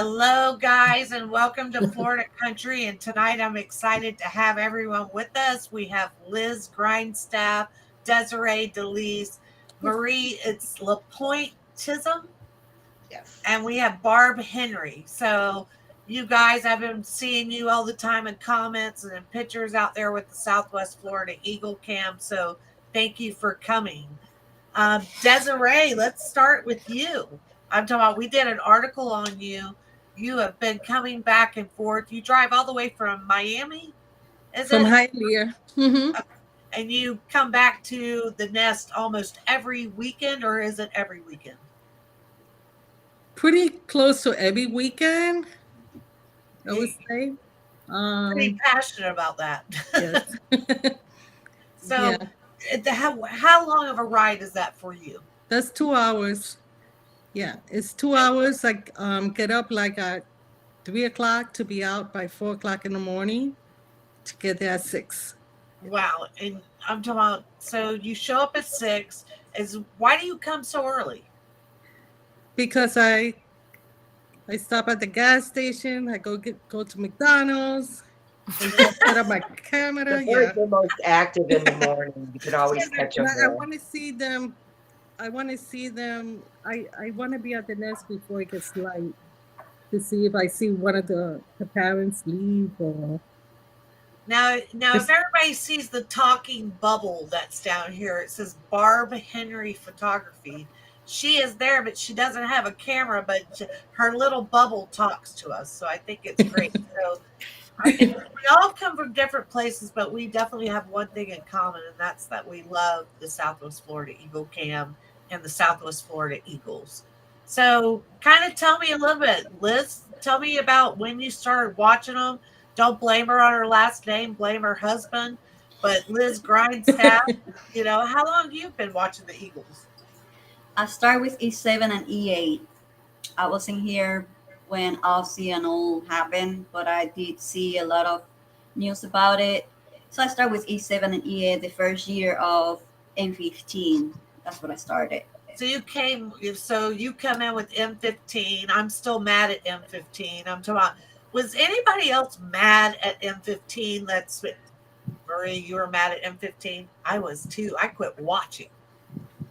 Hello, guys, and welcome to Florida Country. And tonight I'm excited to have everyone with us. We have Liz Grindstaff, Desiree, Deliz, Marie, it's Lapointe-Chism, Yes. and we have Barb Henry. So, you guys, I've been seeing you all the time in comments and in pictures out there with the Southwest Florida Eagle Cam. So, thank you for coming. Desiree, let's start with you. I'm talking about, we did an article on you. You have been coming back and forth. You drive all the way from Miami, is From it? Hialeah. Mm-hmm. And you come back to the nest almost every weekend, or is it every weekend? Pretty close to every weekend, I would You say. pretty Um, passionate about that. yes. So, Yeah, how long of a ride is that for you? that's 2 hours. Yeah, it's 2 hours. Like get up like at 3 o'clock to be out by 4 o'clock in the morning to get there at 6. Wow. And I'm talking about, so you show up at 6. Why do you come so early? Because I stop at the gas station. I go to McDonald's. And then I set up my The camera. Yeah, birds are most active in the morning. You can always catch and them I there. want to see them. I want to see them. I want to be at the nest before it gets light to see if I see one of the parents leave or Now, if just everybody sees the talking bubble that's down here, it says Barb Henry Photography. She is there, but she doesn't have a camera, but her little bubble talks to us. So I think it's great. So we all come from different places, but we definitely have one thing in common, and that's that we love the Southwest Florida Eagle Cam and the Southwest Florida Eagles. So, kind of tell me a little bit, Liz. Tell me about when you started watching them. Don't blame her on her last name. Blame her husband. But Liz Grindstaff, how long have you been watching the Eagles? I start with E7 and E8. I wasn't here when Aussie and all happened, but I did see a lot of news about it. So I start with E7 and E8 the first year of M15. That's what I started. So you come in with M15. I'm still mad at M15. I'm talking about, was anybody else mad at M15? Marie, you were mad at M15. I was too. I quit watching.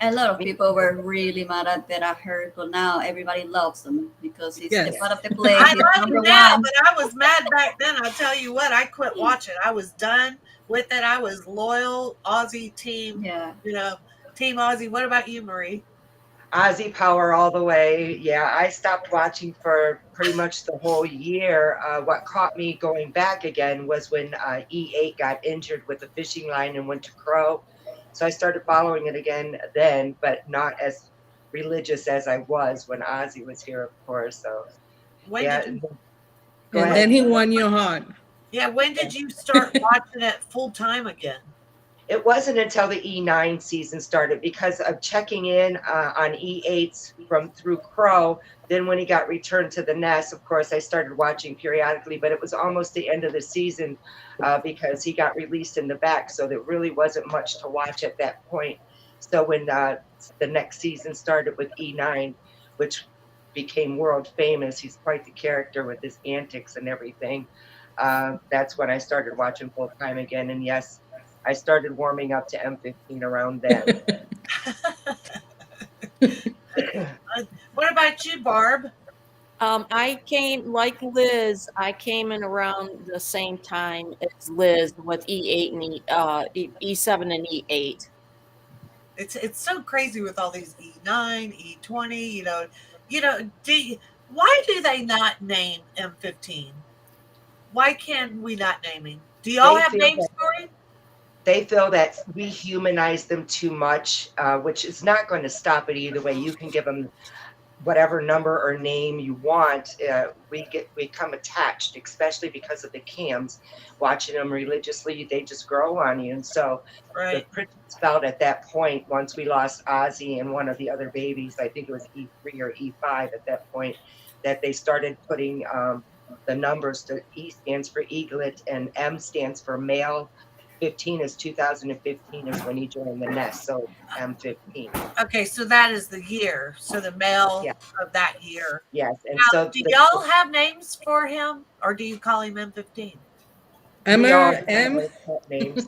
A lot of Me people were really mad at that I heard, but now everybody loves them because it's the yes. part of the play. I He's love number it now, one. but I was mad back then. I'll tell you what, I quit watching. I was done with it. I was loyal Aussie team, Yeah. Team Aussie. What about you, Marie? Aussie power all the way. Yeah, I stopped watching for pretty much the whole year. What caught me going back again was when E8 got injured with a fishing line and went to Crow. So I started following it again then, but not as religious as I was when Ozzy was here, of course. So When yeah, did you go And ahead. then he won your heart. when did you start watching it full time again? It wasn't until the E9 season started because of checking in on E8s from through Crow. Then when he got returned to the nest, of course, I started watching periodically, but it was almost the end of the season because he got released in the back. So there really wasn't much to watch at that point. So when the next season started with E9, which became world famous, he's quite the character with his antics and everything. That's when I started watching full time again. And yes, I started warming up to M15 around then. What about you, Barb? I came like Liz. I came in around the same time as Liz with E8 and E7 and E8. It's so crazy with all these E9, E20. Why do they not name M15? Why can't we not name him? Do y'all They have feel names that for him? they feel that we humanize them too much, which is not going to stop it either way. You can give them whatever number or name you want. We become attached, especially because of the cams. Watching them religiously, they just grow on you. And so the Right. principals felt at that point, once we lost Ozzy and one of the other babies, I think it was E3 or E5 at that point, that they started putting the numbers. To E stands for eaglet and M stands for male. 15 is 2015 is when he joined the nest. So M15. Okay, so that is the year. So the male Yeah. of that year. Yes. And Now, so do y'all have names for him, or do you call him M15? we all Emmer, have M. our pet names.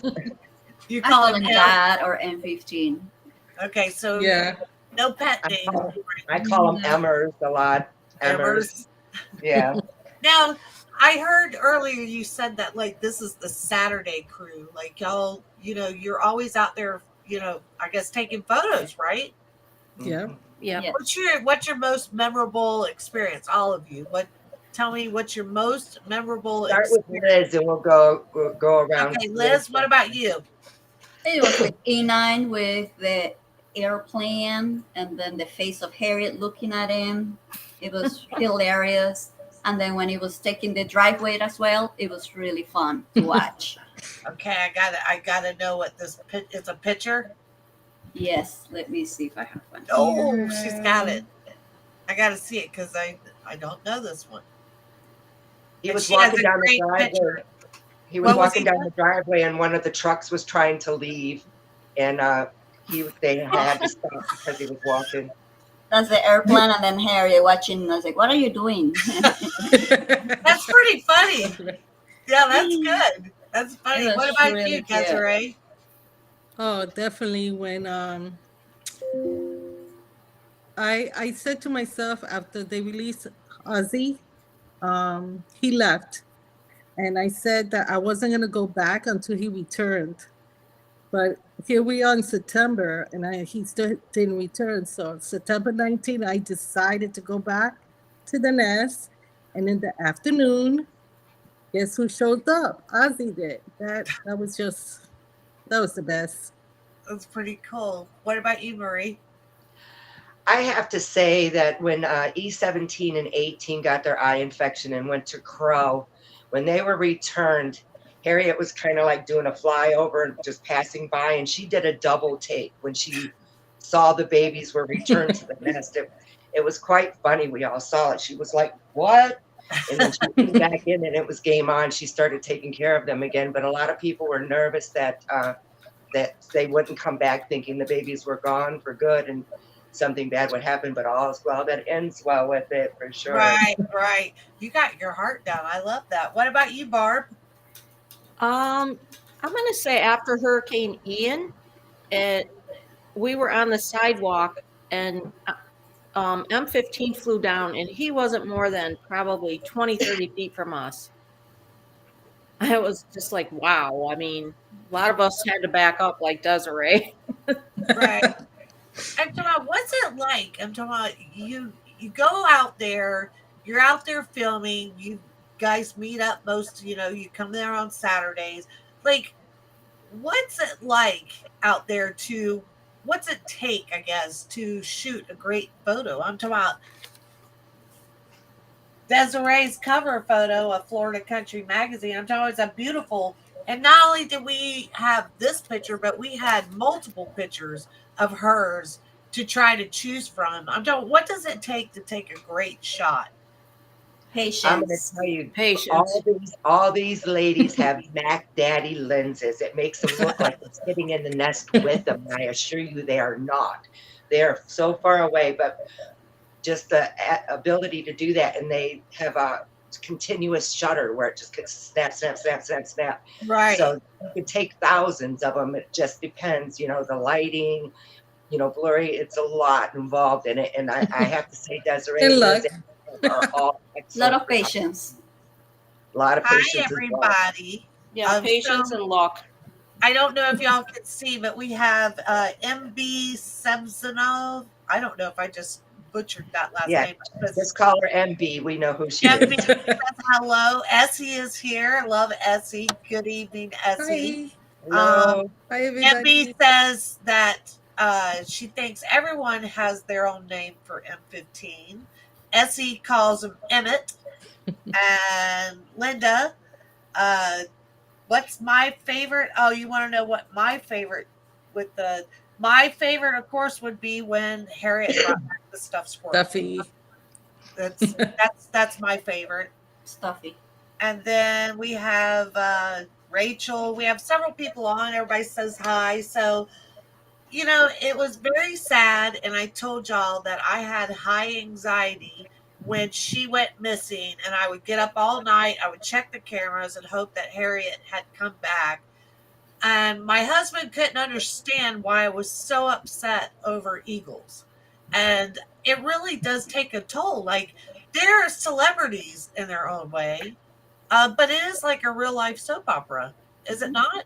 You I call call him him M? Dad or M15. Okay, so Yeah. no pet I name. call them No. Emmers a lot. Emmers. Yeah. Now, I heard earlier you said that like this is the Saturday crew. Like y'all, you're always out there, I guess taking photos, right? Yeah. Mhm. Yeah. Yes. What's your most memorable experience, all of you? Tell me what's your most memorable Start with experience. Liz, and we'll go around. Okay, Liz, what about you? It was with E9 with the airplane and then the face of Harriet looking at him. It was hilarious. And then when he was taking the driveway as well, it was really fun to watch. Okay, I gotta know what this it's a picture. Yes, let me see if I have one. Oh, she's got here. it. I gotta see it because I don't know this one. He And was she has walking a down the great driveway. picture. He was What was walking he down doing? the driveway, and one of the trucks was trying to leave, and they had to stop because he was walking. That's the airplane, and then Harriet watching. I was like, "What are you doing?" That's pretty funny. Yeah, that's good. That's funny. It What was about really you, cute. Desiree? Oh, definitely when I said to myself after they released Ozzy, he left. And I said that I wasn't gonna go back until he returned. But here we are in September and he still didn't return. So September 19th, I decided to go back to the nest. And in the afternoon, guess who showed up? Ozzy did. That was the best. That's pretty cool. What about you, Marie? I have to say that when E17 and 18 got their eye infection and went to Crow, when they were returned, Harriet was kind of like doing a flyover and just passing by, and she did a double take when she saw the babies were returned to the nest. It was quite funny. We all saw it. She was like, "What?" And then she came back in, and it was game on. She started taking care of them again. But a lot of people were nervous that they wouldn't come back, thinking the babies were gone for good and something bad would happen. But all's well that ends well with it, for sure. Right, right. You got your heart down. I love that. What about you, Barb? I'm gonna say after Hurricane Ian, we were on the sidewalk and M15 flew down and he wasn't more than probably 20, 30 feet from us. I was just like, wow. I mean, a lot of us had to back up like Desiree. Right. I'm talking about what's it like? I'm talking about you go out there, you're out there filming, you guys meet up you come there on Saturdays. Like, what's it like out there what's it take, I guess, to shoot a great photo? I'm talking about Desiree's cover photo of Florida Country Magazine. I'm talking about it's a beautiful, and not only did we have this picture, but we had multiple pictures of hers to try to choose from. I'm talking, what does it take to take a great shot? I'm going to Patience. tell you, Patience. all these ladies have Mac Daddy lenses. It makes them look like they're sitting in the nest with them. And I assure you, they are not. They are so far away, but just the ability to do that, and they have a continuous shutter where it just gets snap, snap, snap, snap, snap. Right. So you could take thousands of them. It just depends, the lighting, blurry. It's a lot involved in it, and I have to say, Desiree, Good Liz, luck. are all A excellent. lot of patience. A lot of Hi, patience as well. everybody. Yeah, patience and luck. I don't know if y'all can see, but we have MB Semsonov. I don't know if I just butchered that last Yeah, name. But just call her MB. We know who she MB is. says hello. Essie is here. I love Essie. Good evening, Essie. Hi. Hello. Hi, MB everybody. says that she thinks everyone has their own name for M15. Essie calls him Emmett. And Linda, what's my favorite? Oh, you want to know what my favorite my favorite, of course, would be when Harriet brought back the stuffed squirrel. Duffy. That's my favorite. Stuffy. And then we have Rachel. We have several people on. Everybody says hi. So, it was very sad. And I told y'all that I had high anxiety when she went missing. And I would get up all night. I would check the cameras and hope that Harriet had come back. And my husband couldn't understand why I was so upset over eagles. And it really does take a toll. Like, they're celebrities in their own way, but it is like a real life soap opera, is it not?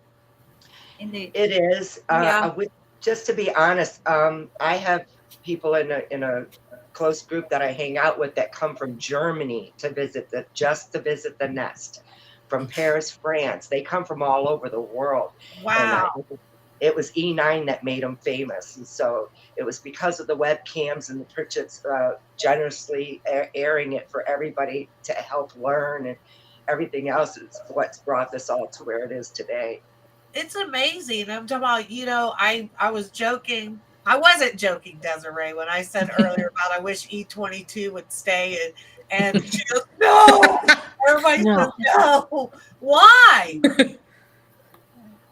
Indeed. It is. Yeah. Just to be honest, I have people in a close group that I hang out with that come from Germany to visit the nest, from Paris, France. They come from all over the world. Wow. And it was E9 that made them famous, and so it was because of the webcams and the Pritchett's generously airing it for everybody to help learn, and everything else is what's brought this all to where it is today. It's amazing. I'm talking about, I was joking. I wasn't joking, Desiree, when I said earlier about I wish E22 would stay, and she goes, no. Everybody No. says no. Why?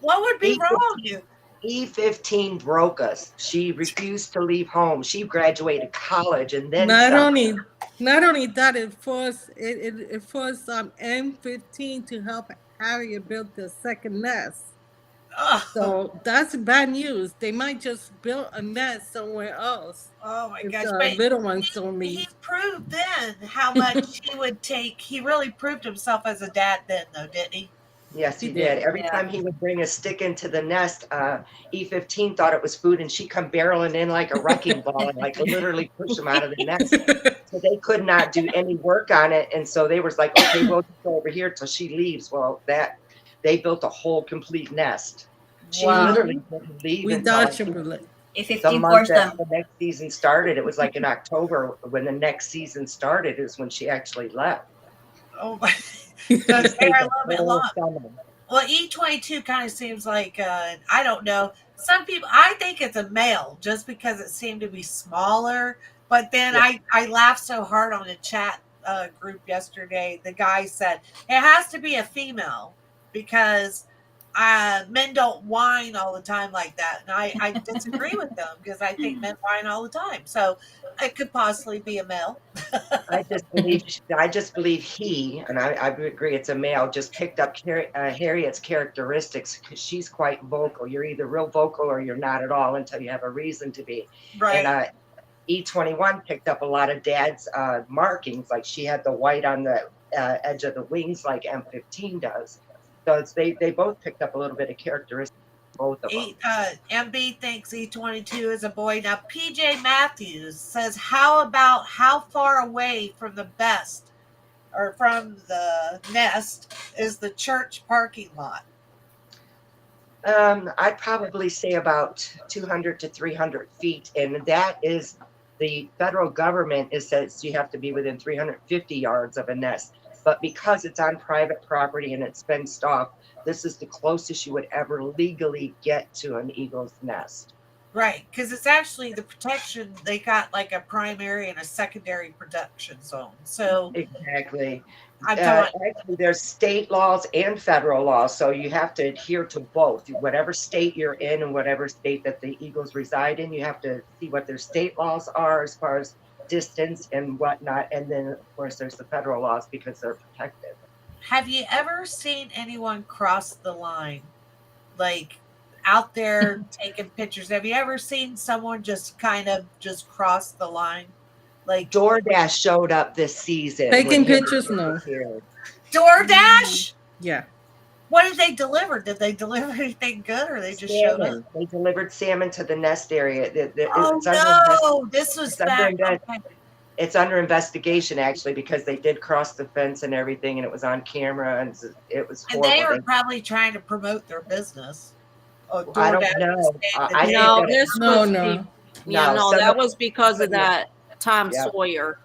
What would be wrong? E15 broke us. She refused to leave home. She graduated college and then Not some. only that, it forced M15 to help Harriet build the second nest. Oh, So that's bad news. They might just build a nest somewhere else oh my if gosh. the But little ones don't he leave. proved then how much he would take. He really proved himself as a dad then, though, didn't he? Yes, He he did. did. Every Yeah. time he would bring a stick into the nest, E15 thought it was food, and she'd come barreling in like a wrecking ball and like literally push him out of the nest. So they could not do any work on it, and so they was like, okay, we'll just go over here till she leaves. Well, they built a whole complete nest. She Wow. literally didn't leave We until dodged like, a bullet. the E15 month forced that them. the next season started. It was like in October when the next season started is when she actually left. Oh my. She So stayed they're a the little bit whole long. summer. Well, E22 kind of seems like, I don't know. Some people, I think it's a male just because it seemed to be smaller. But then Yeah. I laughed so hard on the chat group yesterday. The guy said it has to be a female because men don't whine all the time like that. And I disagree with them because I think men whine all the time. So it could possibly be a male. I just believe he, and I would agree it's a male, just picked up Harriet's characteristics because she's quite vocal. You're either real vocal or you're not at all until you have a reason to be. Right. And E21 picked up a lot of Dad's markings, like she had the white on the edge of the wings like M15 does. So they both picked up a little bit of characteristics, both of them. MB thinks E22 is a boy. Now, PJ Matthews says, how about how far away from the best or from the nest is the church parking lot? I'd probably say about 200 to 300 feet. And that is the federal government says you have to be within 350 yards of a nest. But because it's on private property and it's fenced off, this is the closest you would ever legally get to an eagle's nest. Right, because it's actually the protection. They got like a primary and a secondary production zone. So Exactly. I'm talking. Actually, there's state laws and federal laws, so you have to adhere to both. Whatever state you're in and whatever state that the eagles reside in, you have to see what their state laws are as far as distance and whatnot. And then, of course, there's the federal laws because they're protected. Have you ever seen anyone cross the line, like out there taking pictures? Have you ever seen someone just kind of just cross the line? Like DoorDash showed up this season. Taking when pictures, Harriet no. was here. DoorDash? Yeah. What did they deliver? Did they deliver anything good, or they just showed up? Salmon. They delivered salmon to the nest area. Oh It's under no! This was it's under back. invest- It's under investigation actually because they did cross the fence and everything, and it was on camera, and it was And horrible. they were probably trying to promote their business. Oh, I don't DoorDash know. was saying that I they- think No, that- this No, was no. that was because of that Tom Yeah. Sawyer.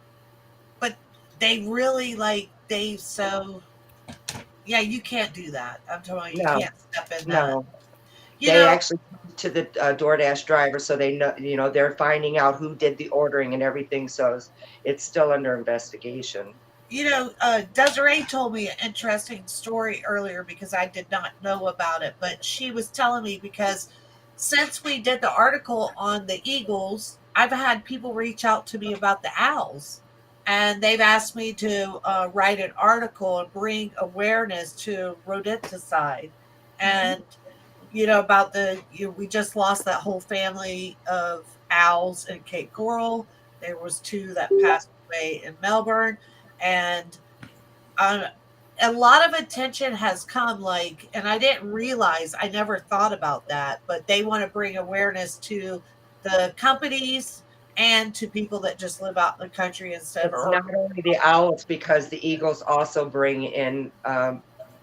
but they really yeah, you can't do that. I'm telling you, No. you can't step in that. No, You they know, actually talked to the DoorDash driver, so they know, they're finding out who did the ordering and everything. So it's still under investigation. Desiree told me an interesting story earlier because I did not know about it, but she was telling me because since we did the article on the eagles, I've had people reach out to me about the owls, and they've asked me to write an article and bring awareness to rodenticide, and about we just lost that whole family of owls in Cape Coral. There was two that passed away in Melbourne, and um, a lot of attention has come, and I didn't realize, I never thought about that, but they want to bring awareness to the companies and to people that just live out in the country instead It's not only the owls, because the eagles also bring in,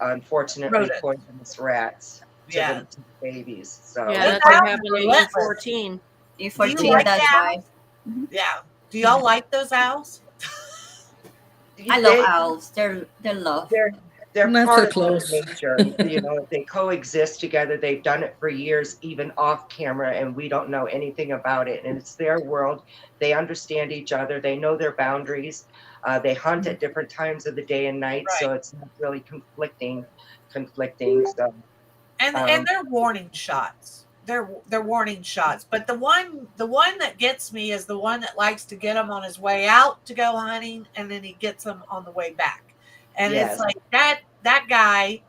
unfortunately, Rodents. poisonous rats to Yeah. to the babies. So Yeah, Those that's what owls happened are in relentless. E14. Do you E14, like that's owls? why. Yeah. Do y'all like those owls? I love owls. They're loved. They're Not part so of close. nature. They coexist together. They've done it for years, even off camera, and we don't know anything about it. And it's their world. They understand each other. They know their boundaries. They hunt at different times of the day and night, so it's not really conflicting. So, And they're warning shots. They're warning shots. But the one that gets me is the one that likes to get him on his way out to go hunting, and then he gets him on the way back. And it's like that guy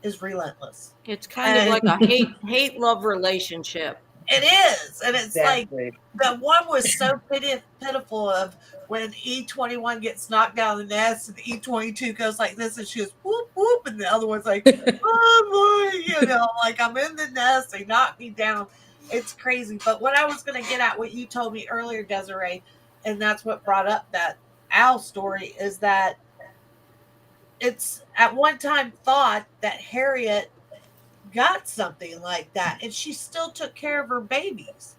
is relentless. It's kind of like a hate love relationship. It is, and it's exactly. like the one was so pitiful of when E21 gets knocked down the nest and E22 goes like this, and she goes whoop whoop, and the other one's like, oh boy, like I'm in the nest, they knocked me down. It's crazy. But what I was going to get at, what you told me earlier, Desiree, and that's what brought up that owl story, is that it's at one time thought that Harriet got something like that, and she still took care of her babies.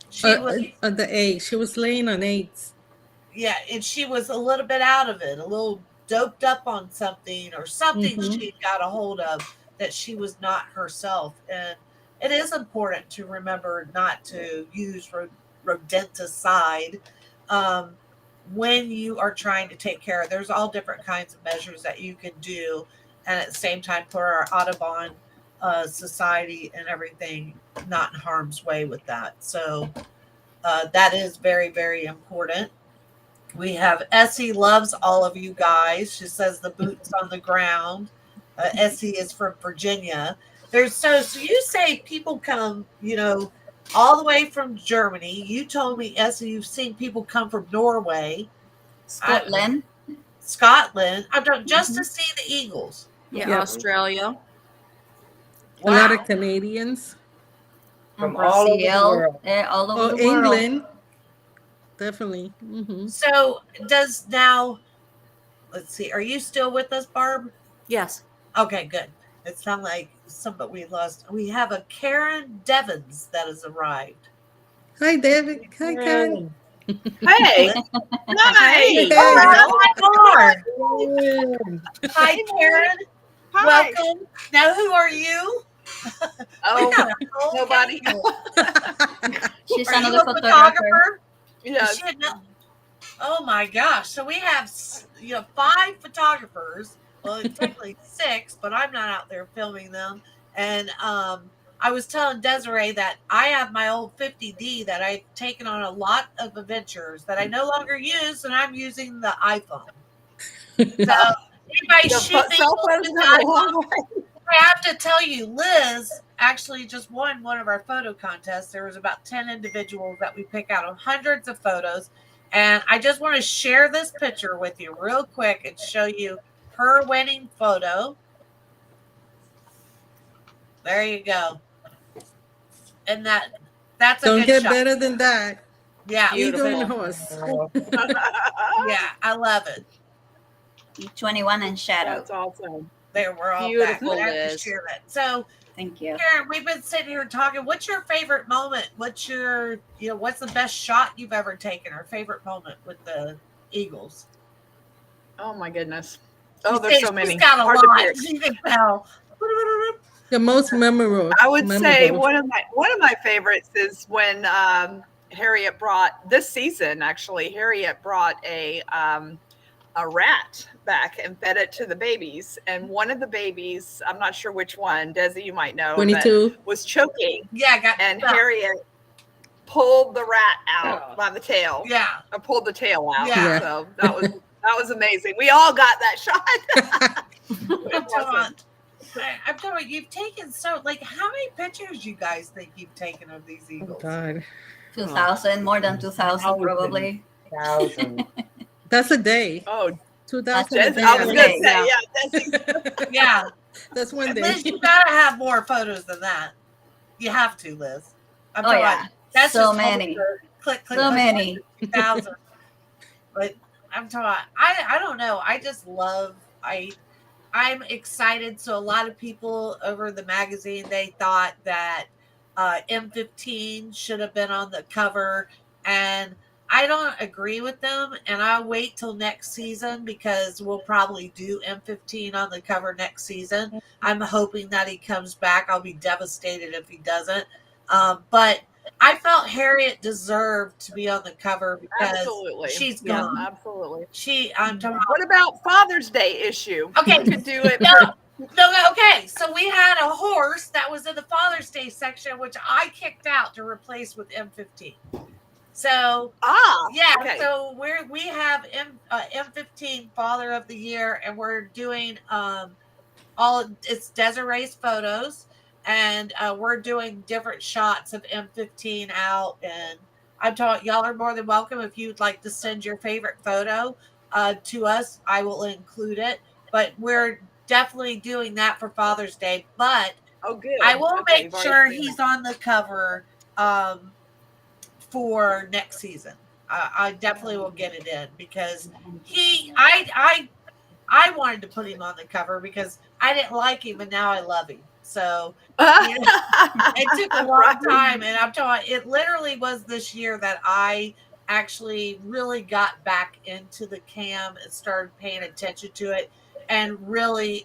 She was the egg. She was laying on eggs. Yeah, and she was a little bit out of it, a little doped up on something, or something she got a hold of that she was not herself. And it is important to remember not to use rodenticide when you are trying to take care of. There's all different kinds of measures that you can do, and at the same time put our Audubon society and everything not in harm's way with that. So that is very, very important. We have Essie loves all of you guys. She says the boots on the ground. Essie is from Virginia. So you say people come, all the way from Germany. You told me, Essie, you've seen people come from Norway, Scotland. I've done just to see the eagles. Yeah, Australia. A lot of Canadians. From all over the world. All over the England. world. Definitely. So let's see, are you still with us, Barb? Yes. Okay, good. It sounds like somebody we lost. We have a Karen Devons that has arrived. Hi, David. Hi, Karen. Hey. Hi. Hi, Karen. Hi. Welcome. Now, who are you? Oh, nobody. She's Are another you a photographer. Yes. Oh my gosh! So we have 5 photographers. Well, it's technically 6, but I'm not out there filming them. And I was telling Desiree that I have my old 50D that I've taken on a lot of adventures that I no longer use, and I'm using the iPhone. So anybody shooting I have to tell you, Liz actually just won one of our photo contests. There was about 10 individuals that we pick out of hundreds of photos. And I just want to share this picture with you real quick and show you her winning photo. There you go. And that's a Don't good get shot. better than that. Yeah. Eagle and horse. Yeah, I love it. E21 and Shadow. That's awesome. There, we're all Beautiful, back. I have to Liz. share that. So, Thank you. Karen, we've been sitting here talking. What's your favorite moment? What's the best shot you've ever taken, or favorite moment with the Eagles? Oh my goodness. Oh, there's so many. She's got a Hard to lot. pick. You can tell. The most memorable. I would say one of my favorites is when Harriet brought this season. Actually, Harriet brought a a rat back and fed it to the babies. And one of the babies, I'm not sure which one, Desi, you might know, 22. but was choking. Yeah, got And stuck. Harriet pulled the rat out by the tail. Yeah. Or pulled the tail out. Yeah. So that was amazing. We all got that shot. I'm talking about you've taken how many pictures you guys think you've taken of these Oh eagles? God, 2,000, more than 2,000 probably. 1,000. that's a day. Oh, 2,000 a Jess, day. I was a going day, to say, yeah. Desi. Yeah. That's one day. Liz, you gotta have more photos than that. You have to, Liz. I'm Oh talking yeah, about- that's so just many, click. so many. 2,000. But I'm talking about, I don't know. I just love I'm excited. So a lot of people over the magazine, they thought that M15 should have been on the cover, and I don't agree with them. And I'll wait till next season because we'll probably do M15 on the cover next season. I'm hoping that he comes back. I'll be devastated if he doesn't. But I felt Harriet deserved to be on the cover because Absolutely. she's Yeah, gone. absolutely. I'm talking What about Father's Day issue? Okay. You could do it. No, okay. So we had a horse that was in the Father's Day section, which I kicked out to replace with M15. So yeah, okay. so we have M15 Father of the Year, and we're doing it's Desiree's photos, and we're doing different shots of M15 out. And I'm talking, y'all are more than welcome if you'd like to send your favorite photo to us. I will include it, but we're definitely doing that for Father's Day. But Oh, good. I will Okay, make you've already sure seen he's it. on the cover for next season. I definitely will get it in because I wanted to put him on the cover because I didn't like him, and now I love him. So it took a long time, and I'm talking. It literally was this year that I actually really got back into the cam and started paying attention to it, and really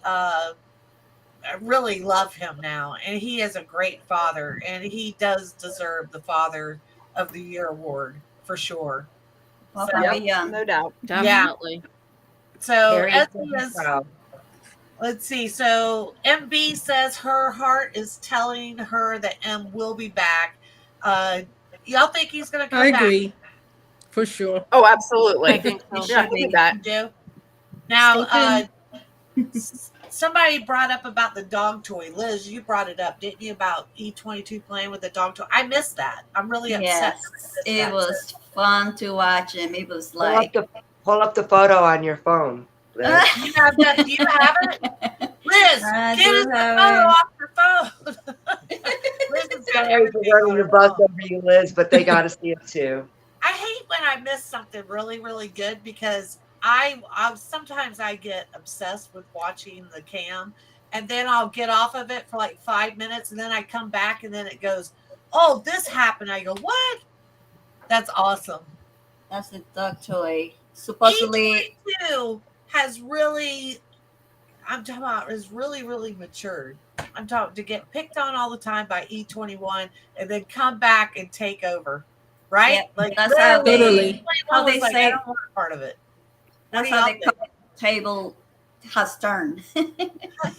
love him now. And he is a great father, and he does deserve the Father of the Year award for sure. Well, So- from beyond. No doubt. Definitely. So Harriet Essie is is, proud. let's see. So MB says her heart is telling her that M will be back. Y'all think he's going to come I back? agree, for sure. Oh, absolutely. I think so. Yeah, we'll be back. You do? Now, Stay somebody brought up about the dog toy. Liz, you brought it up, didn't you, about E22 playing with the dog toy? I missed that. I'm really upset. Yes, it was fun to watch him. It was like Pull up the photo on your phone. Liz. You have that? Do you have it? Liz, I get do us the have photo it. off your phone. Liz has got Sorry for everything running on the her bus phone. over you, Liz, but they got to see it too. I hate when I miss something really, really good because I sometimes I get obsessed with watching the cam, and then I'll get off of it for like 5 minutes, and then I come back, and then it goes, "Oh, this happened." I go, "What?" That's awesome. that's the dog toy. Supposedly, E22 has really, I'm talking about, is really, really matured. I'm talking to get picked on all the time by E21 and then come back and take over, right? Yep, Like that's how they- Totally. how they was like, say- I don't want a part of it. that's What do how y'all the think? table has turned.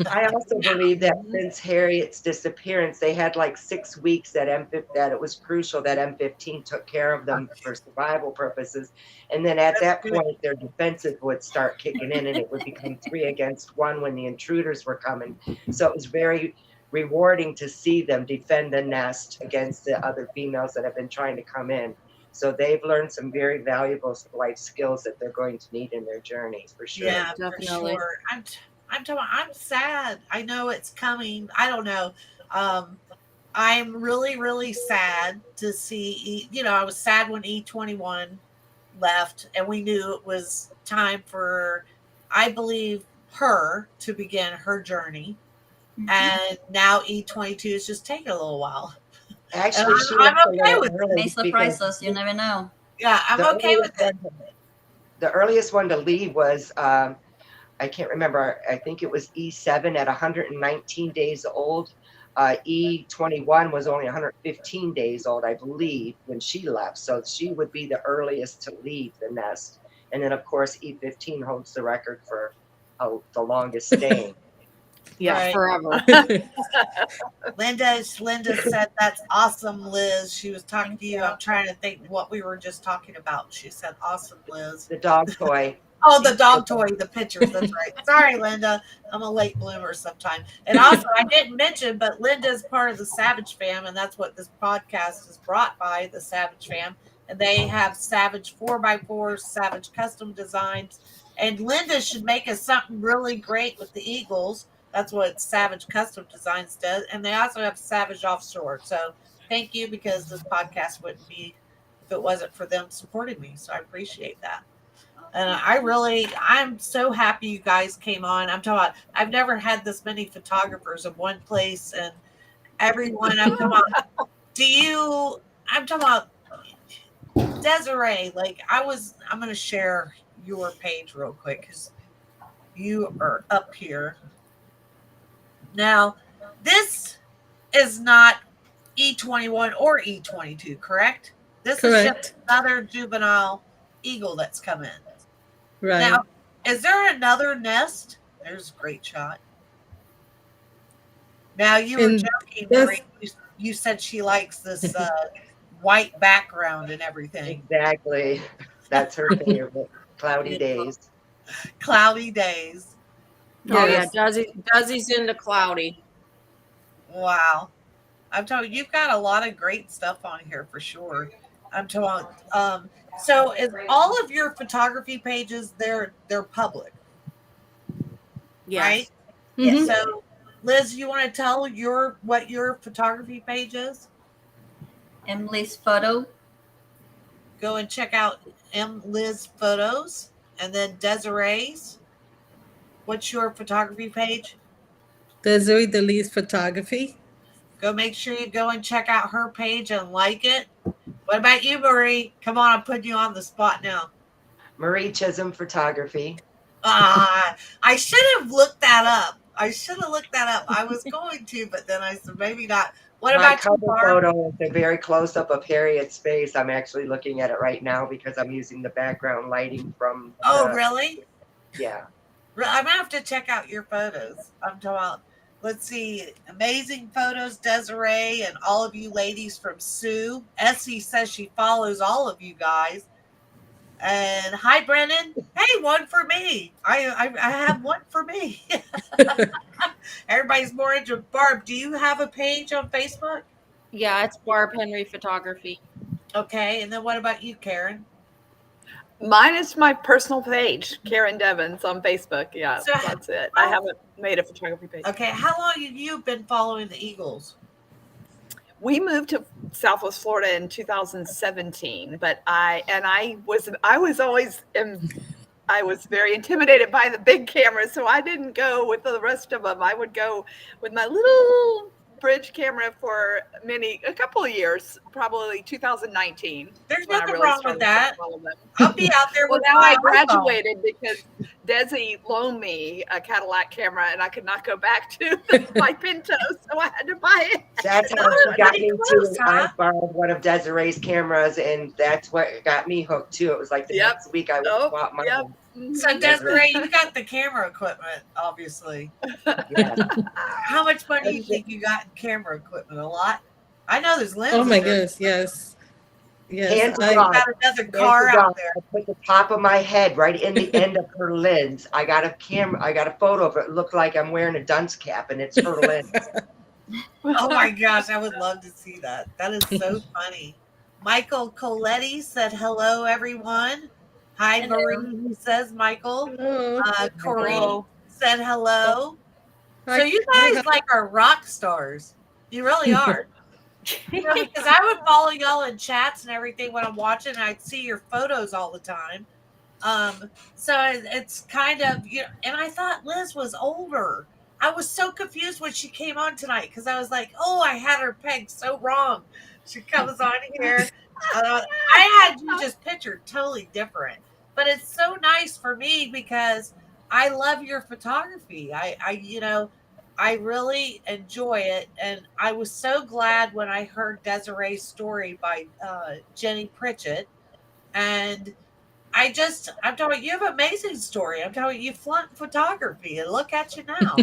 I also believe that since Harriet's disappearance, they had like 6 weeks that that it was crucial that M15 took care of them for survival purposes. And then at that point, their defenses would start kicking in and it would become 3 against 1 when the intruders were coming. So it was very rewarding to see them defend the nest against the other females that have been trying to come in. So they've learned some very valuable life skills that they're going to need in their journey for sure. Yeah, Definitely. for sure. I'm talking. I'm sad. I know it's coming. I don't know. I'm really, really sad to see. I was sad when E21 left, and we knew it was time for, I believe, her to begin her journey. And now E22 is just taking a little while. Actually, she I'm left a okay little with early May surprise because us. You never know. Yeah, I'm the okay with it. the earliest one to leave was I can't remember. I think it was E7 at 119 days old. E21 was only 115 days old, I believe, when she left. So she would be the earliest to leave the nest. And then, of course, E15 holds the record for the longest staying. Yeah, Right. forever. Linda said, "That's awesome, Liz." She was talking to you. I'm trying to think what we were just talking about. She said, "Awesome, Liz." The dog toy. Oh, the dog toy, the pictures. That's right. Sorry, Linda. I'm a late bloomer sometime. And also, I didn't mention, but Linda is part of the Savage Fam, and that's what this podcast is brought by, the Savage Fam. And they have Savage 4x4s, Savage custom designs. And Linda should make us something really great with the Eagles. That's what Savage Custom Designs does. And they also have Savage Offshore. So thank you, because this podcast wouldn't be if it wasn't for them supporting me. So I appreciate that. And I'm so happy you guys came on. I'm talking about, I've never had this many photographers in one place, and everyone I'm talking about, I'm talking about Desiree. Like I'm going to share your page real quick because you are up here. Now, this is not E21 or E22, correct? This is just another juvenile eagle that's come in. Right. Now, is there another nest? There's a great shot. Now, you were joking, Marie. You said she likes this white background and everything. Exactly. That's her favorite. Cloudy days. Cloudy days. Oh, yeah. Desi's into cloudy. Wow. I'm telling you, you've got a lot of great stuff on here for sure. I'm telling so is all of your photography pages, they're public? Yes. Right? Mhm. So Liz, you want to tell what your photography page is? Emily's photo. Go and check out Liz Photos, and then Desiree's. What's your photography page? Desiree Deliz Photography. Go make sure you go and check out her page and like it. What about you, Marie? Come on, I'm putting you on the spot now. Lapointe-Chism Photography. I should have looked that up. I was going to, but then I said maybe not. What My about you, cover Barb? photo is a very close up of Harriet's face. I'm actually looking at it right now because I'm using the background lighting from. Oh, really? Yeah. I'm gonna have to check out your photos. I'm talking about. Let's see, amazing photos, Desiree, and all of you ladies from Sue. Essie says she follows all of you guys. And hi, Brennan. Hey, one for me. I have one for me. Everybody's more into Barb. Do you have a page on Facebook? Yeah, it's Barb Henry Photography. Okay, and then what about you, Karen? Mine is my personal page, Karen Devins on Facebook. Yeah, So that's it. I haven't made a photography page. Okay, how long have you been following the Eagles? We moved to Southwest Florida in 2017, but I was very intimidated by the big cameras, so I didn't go with the rest of them. I would go with my little bridge camera for a couple of years, probably 2019. There's when I nothing really wrong with started that. following them. I'll be out there Well, with now my I iPhone. graduated because Desi loaned me a Cadillac camera, and I could not go back to my Pinto, so I had to buy it. That's how she got me to. I borrowed one of Desiree's cameras, and that's what got me hooked too. It was like the next week I bought my own. So Desiree, you got the camera equipment, obviously. Yeah. How much money do you think you got in camera equipment? A lot? I know there's lenses. Oh my there. goodness, yes. Hands I off. got another car out there. I put the top of my head right in the end of her lens. I got a photo of it. It looked like I'm wearing a dunce cap, and it's her lens. Oh my gosh, I would love to see that. That is so funny. Michael Coletti said hello, everyone. Hi, Hello. Marie, says Michael. Oh, Corey said hello. Hi. So you guys like are rock stars. You really are. Because I would follow y'all in chats and everything when I'm watching, and I'd see your photos all the time. So it's kind of, and I thought Liz was older. I was so confused when she came on tonight because I was like, oh, I had her pegged so wrong. She comes on here. I had you just pictured totally different. But it's so nice for me because I love your photography. I really enjoy it. And I was so glad when I heard Desiree's story by Jenny Pritchett. And I'm telling you have an amazing story. I'm telling you flaunt photography, and look at you now.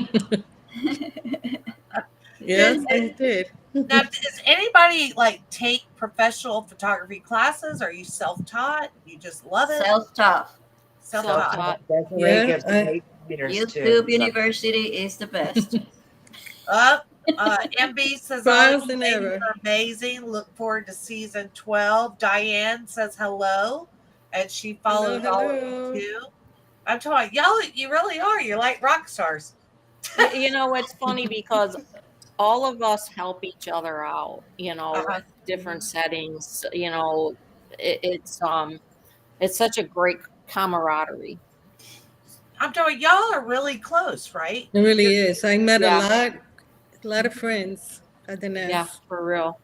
Yes, I did. Now, does anybody like take professional photography classes? Are you self-taught? You just love it? Self-taught. Self-taught. Self-taught. Desiree Yeah, gives great pointers too. YouTube University is the best. Up. MB says, all Trials you and ladies error. are amazing. Look forward to season 12. Diane says hello. And she follows all of hello. you too. I'm telling y'all, you really are. You're like rock stars. You know, it's funny because all of us help each other out, you know, with different settings. You know, it's such a great camaraderie. I'm telling y'all are really close, right? It really is. I met Yeah. a lot of friends at the nest. Yeah, for real.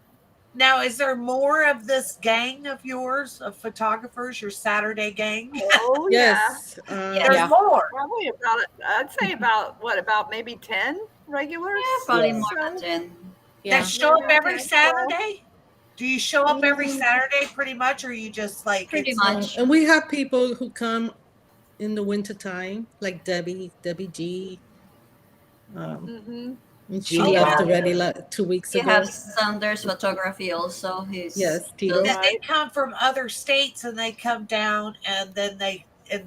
Now, is there more of this gang of yours, of photographers, your Saturday gang? Oh Yes. There's Yeah. more. Probably about, I'd say about maybe 10 regulars. Yeah, probably Yeah. more than 10. Yeah. That show up Maybe every 10, 12. Saturday? Do you show up every Mm. Saturday pretty much, or you just like Pretty it's much. And we have people who come in the wintertime, like Debbie G. Mhm. And G. she left Barb. already like 2 weeks You ago. have Sanders Photography also. He's Yes, Tito. that they Right. come from other states and they come down and then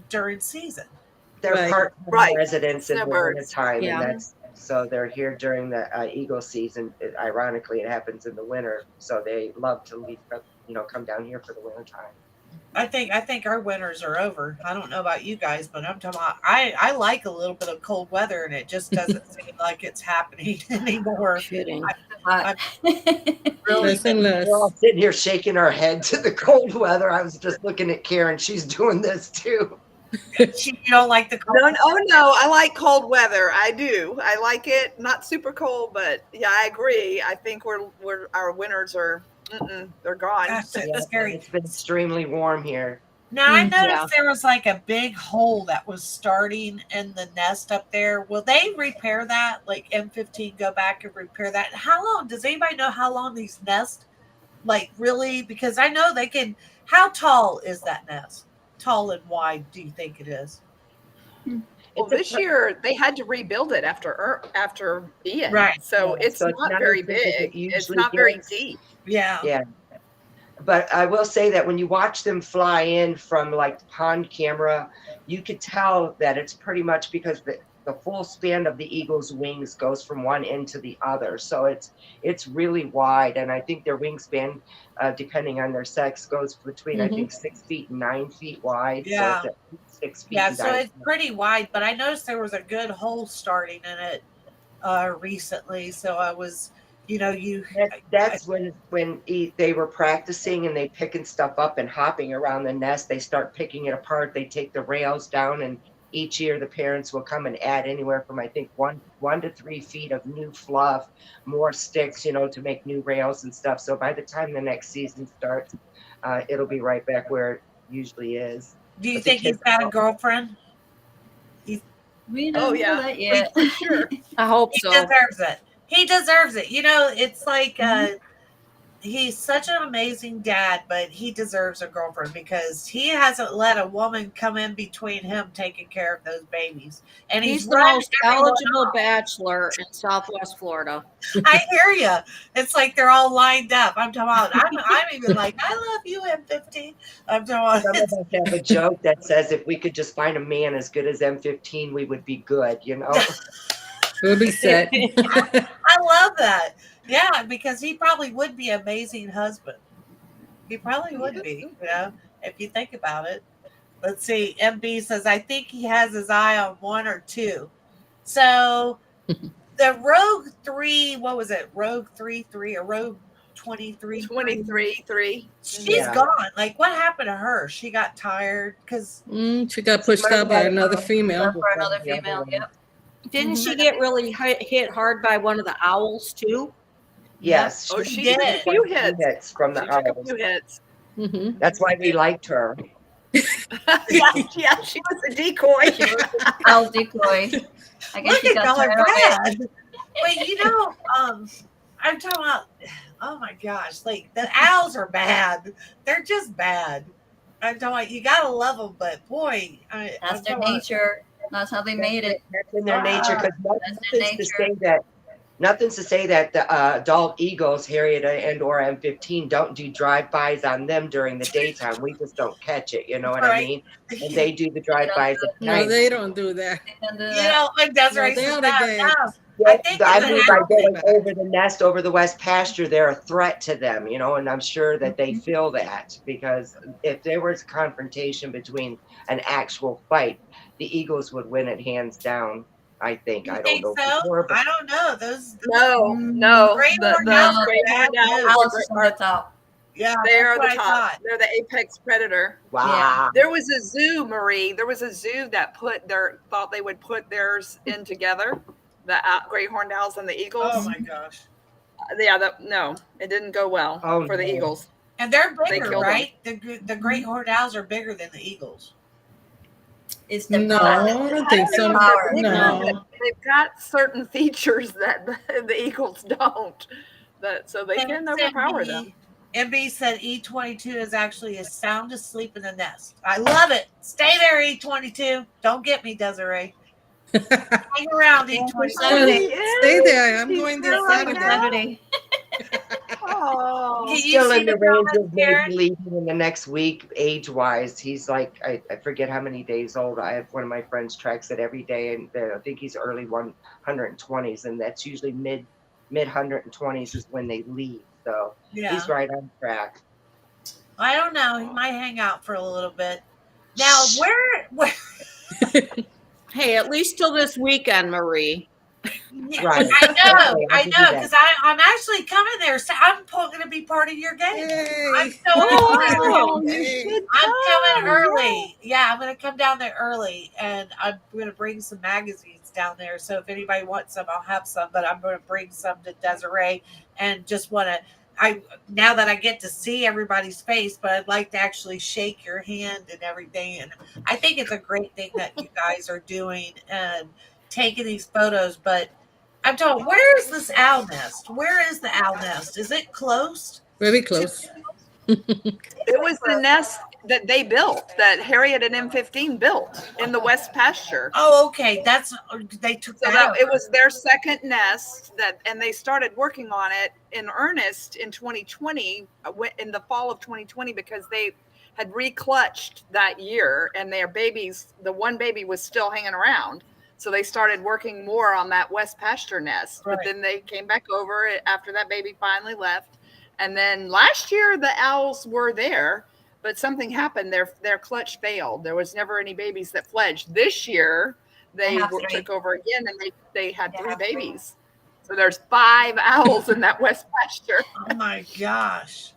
during season. They're Right. part-time Right. residents in the Snowbirds. wintertime, Yeah. and so they're here during the eagle season. Ironically, it happens in the winter, so they love to leave, come down here for the wintertime. I think our winters are over. I don't know about you guys, but I'm talking about I like a little bit of cold weather, and it just doesn't seem like it's happening anymore. Kidding. hot. Really, Less and less. We're all sitting here shaking our head to the cold weather. I was just looking at Karen; she's doing this too. you don't like the cold. No, I like cold weather. I do. I like it. Not super cold, but yeah, I agree. I think our winters are they're gone. Gosh, it's Yeah, scary. it's been extremely warm here. Now I noticed Yeah. there was like a big hole that was starting in the nest up there. Will they repair that? Like M15 go back and repair that? How long? Does anybody know how long these nests like really? Because I know they can. How tall is that nest? Tall and wide do you think it is? Well, this year they had to rebuild it after Ian, Right. so Yeah, it's so it's not not very as big as it big. It's usually not very gets. deep. Yeah. Yeah. But I will say that when you watch them fly in from like the pond camera, you could tell that it's pretty much because the full span of the eagle's wings goes from one end to the other. So it's really wide. And I think their wingspan, depending on their sex, goes between, I think, 6 feet and 9 feet wide. Yeah. So it's at least 6 feet. Yeah, in so diameter. it's pretty wide, but I noticed there was a good hole starting in it recently. So I was, That's when they were practicing and they picking stuff up and hopping around the nest. They start picking it apart. They take the rails down, and each year the parents will come and add anywhere from, I think, 1 to 3 feet of new fluff, more sticks, to make new rails and stuff. So by the time the next season starts, it'll be right back where it usually is. do you But the think he's kids got a love it. girlfriend? We don't know yeah. that yet. For sure. I hope He so. deserves it. He deserves it. It's like he's such an amazing dad, but he deserves a girlfriend because he hasn't let a woman come in between him taking care of those babies. And He's the run most everyone eligible off. bachelor in Southwest Florida. I hear you. It's like they're all lined up. I'm talking about. I'm even like, I love you, M15. I'm talking Some about. of us have a joke that says if we could just find a man as good as M15, we would be good, We'll be set. I love that. Yeah, because he probably would be an amazing husband. He probably would be, if you think about it. Let's see. MB says, I think he has his eye on 1 or 2. So the Rogue 3, what was it? Rogue 3 or Rogue 23? 23. She's gone. Like, what happened to her? She got tired because She got pushed out by another female. For another female, yep. Didn't she get really hit hard by one of the owls too? Yes. Oh, she she took a did. few hits. From the She took a owls. few hits. Mm-hmm. That's why we liked her. yeah, she was a decoy. Owl decoy. I guess look she at got y'all are tired of it. bad. But I'm talking about, oh my gosh, like the owls are bad. They're just bad. I don't. You gotta love them, but boy, That's their nature. That's how they made it. That's in their nature, because That's their nature. nothing's to say that the adult eagles, Harriet and or M15, don't do drive-bys on them during the daytime. We just don't catch it. You know what I Right. mean? And they do the drive-bys at No, night. they don't do that. They can do You that. know, when Desiree they says oughta that, get- no, Yeah, I think I it's mean, an by animal. going over the nest, over the west pasture, they're a threat to them, you know, and I'm sure that they feel that, because if there was a confrontation between an actual fight, the Eagles would win it hands down. I think. You I don't think know so? for sure, but I don't know. Those No. Great The horned owls are great bad horned owls news. Alice is on the top. Yeah, they that's are what the I top. thought. They're the apex predator. wow. There was a zoo, Marie. There was a zoo that thought they would put theirs in together, the great horned owls and the eagles. Oh my gosh. No, it didn't go well Oh, for the no. eagles. And they're They bigger, killed right? The great horned owls are bigger than the eagles. It's the No, power. I don't think so. Power. No. They've got certain features that the eagles don't. So they can overpower them. MB said E22 is actually as sound asleep in the nest. I love it. Stay there, E22. Don't get me, Desiree. Hang around, E22. Stay there. I'm going this Saturday. Saturday. Oh, Can you Still see in the the range comments, of maybe Karen? leaving in the next week, age-wise. He's like, I forget how many days old. I have one of my friends tracks it every day, and I think he's early 120s, and that's usually mid 120s is when they leave. So Yeah. he's right on track. I don't know. He might hang out for a little bit. Now, where Hey, at least till this weekend, Marie. yeah, Right. I can do know, that. because I'm actually coming there. So I'm going to be part of your game. I'm Yay. so excited. Oh, you Hey. should I'm coming come. early. Yeah, I'm going to come down there early, and I'm going to bring some magazines down there. So if anybody wants some, I'll have some. But I'm going to bring some to Desiree, and just want to. Now that I get to see everybody's face, but I'd like to actually shake your hand and everything. And I think it's a great thing that you guys are doing and taking these photos. But I'm told, where is this owl nest? Where is the owl nest? Is it closed? Very close. It was the nest that they built, that Harriet and M15 built in the West pasture. Oh, okay. They took So that. it was their second nest and they started working on it in earnest in 2020, in the fall of 2020, because they had reclutched that year and their babies, the one baby was still hanging around. So they started working more on that West pasture nest, Right. but then they came back over after that baby finally left. And then last year the owls were there, but something happened. Their clutch failed. There was never any babies that fledged. This year they took over again, and they had three babies. So there's 5 owls in that West pasture. Oh my gosh.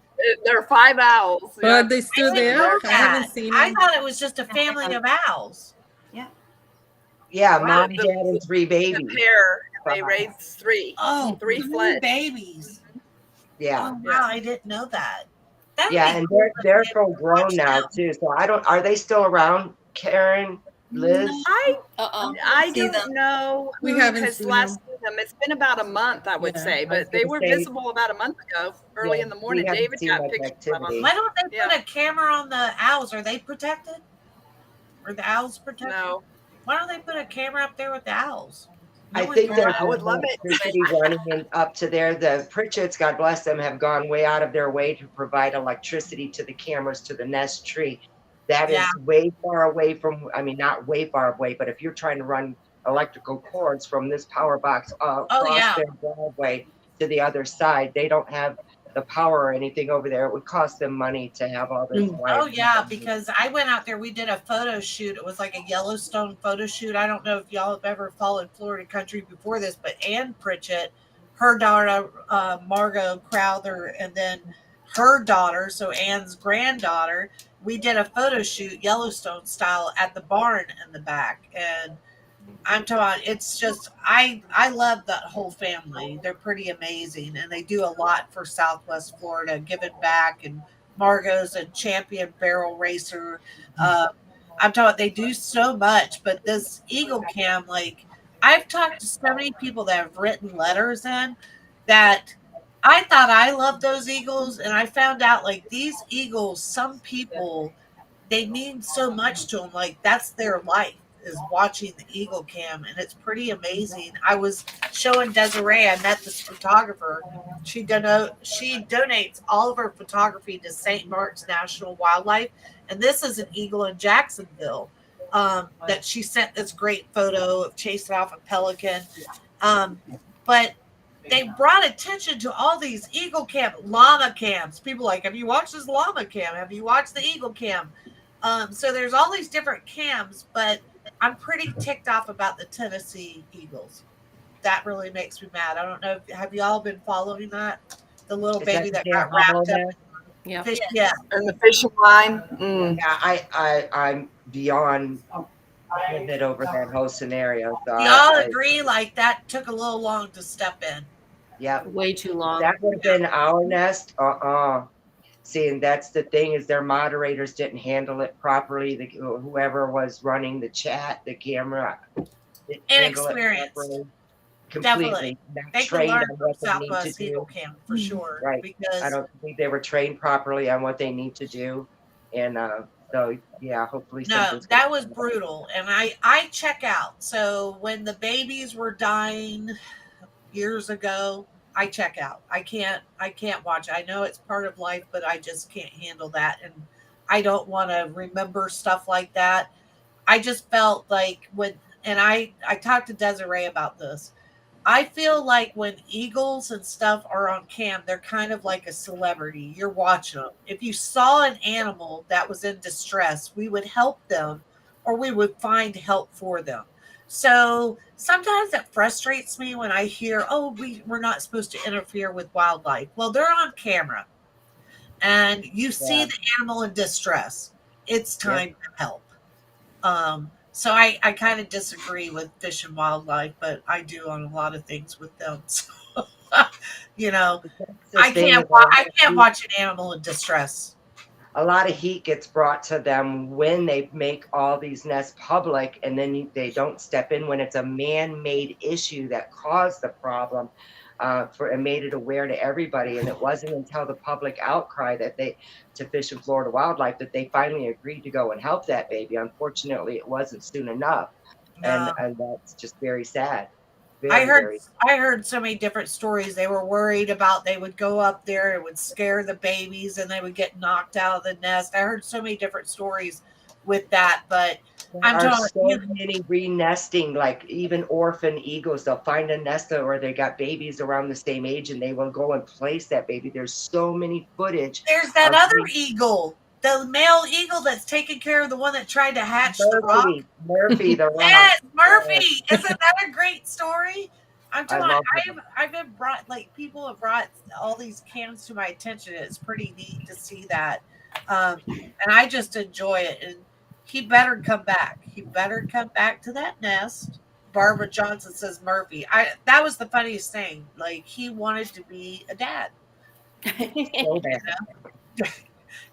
There are 5 owls. But are they still I didn't there? know I haven't that. seen I them. thought it was just a family of owls. Yeah, Wow, mom, dad, and 3 The babies. pair, they raised 3. Oh, 3 fled. babies. Yeah. Oh, wow, I didn't know that. That'd Yeah, be and cool they're if full grown now too. So are they still around, Karen, Liz? I See them. don't know. We who haven't has seen last seen them. It's been about a month, I would Yeah, say, I was but they gonna were say- visible about a month ago, early Yeah, in the we morning. haven't David seen got much pictures of activity. them. Why don't they put Yeah. a camera on the owls? Are they protected? Are the owls protected? No, Why don't they put a camera up there with the owls? I one think can- there's I would love it. electricity running up to there. The Pritchetts, God bless them, have gone way out of their way to provide electricity to the cameras to the nest tree. That is Yeah. way far away from, I mean, not way far away, but if you're trying to run electrical cords from this power box across yeah. their driveway to the other side, they don't have the power or anything over there. It would cost them money to have all this. Oh yeah, because I went out there. We did a photo shoot. It was like a Yellowstone photo shoot. I don't know if y'all have ever followed Florida country before this, but Ann Pritchett, her daughter Margot Crowther, and then her daughter, so Ann's granddaughter, we did a photo shoot Yellowstone style at the barn in the back. And I'm talking, it's just, I love that whole family. They're pretty amazing, and they do a lot for Southwest Florida, giving back. And Margot's a champion barrel racer. I'm talking, they do so much. But this Eagle Cam, like, I've talked to so many people that have written letters in that I thought I loved those eagles, and I found out like these eagles, some people they mean so much to them. Like that's their life is watching the eagle cam, and it's pretty amazing. I was showing Desiree. I met this photographer. She donates all of her photography to St. Mark's National Wildlife, and this is an eagle in Jacksonville. That she sent this great photo of chasing off a pelican. But they brought attention to all these eagle cam, llama cams. People like, have you watched this llama cam? Have you watched the eagle cam? So there's all these different cams, but I'm pretty ticked off about the Tennessee Eagles. That really makes me mad. I don't know. Have y'all been following that? The little baby that got wrapped up. Yeah. Fish, yeah. And the fishing line. Mm. Yeah, I'm beyond livid over that whole scenario. So Y'all agree like that took a little long to step in. Yeah, Way too long. that would have been our nest. See, and that's the thing is their moderators didn't handle it properly. Whoever was running the chat, the camera, didn't handle it Inexperienced. properly. Definitely. Completely not They can trained learn on from what they need to Southwest Eagle do. Cam for sure. Right. I Because don't think they were trained properly on what they need to do, and so yeah, hopefully no, something's that gonna was come up. brutal. And I check out. So when the babies were dying years ago, I check out. I can't watch it. I know it's part of life, but I just can't handle that. And I don't want to remember stuff like that. I just felt like I talked to Desiree about this. I feel like when eagles and stuff are on cam, they're kind of like a celebrity. You're watching them. If you saw an animal that was in distress, we would help them or we would find help for them. So sometimes it frustrates me when I hear, oh, we're not supposed to interfere with wildlife. Well, they're on camera and you see the animal in distress. It's time to help. So I kind of disagree with Fish and Wildlife, but I do on a lot of things with them. So, I can't watch an animal in distress. A lot of heat gets brought to them when they make all these nests public, and then they don't step in when it's a man-made issue that caused the problem. And made it aware to everybody, and it wasn't until the public outcry to Fish and Florida Wildlife that they finally agreed to go and help that baby. Unfortunately, it wasn't soon enough, No. and that's just very sad. I heard so many different stories. They were worried about they would go up there, it would scare the babies, and they would get knocked out of the nest. I heard so many different stories with that, but there are so many re-nesting, like even orphan eagles. They'll find a nest where they got babies around the same age, and they will go and place that baby. There's so many footage. There's that other eagle, the male eagle that's taking care of the one that tried to hatch the rock. Murphy, the rock. Yes, Murphy. Isn't that a great story? I'm telling you, I've been brought, like, people have brought all these cams to my attention. It's pretty neat to see that. And I just enjoy it. And he better come back. He better come back to that nest. Barbara Johnson says Murphy. That was the funniest thing. Like, he wanted to be a dad. So bad.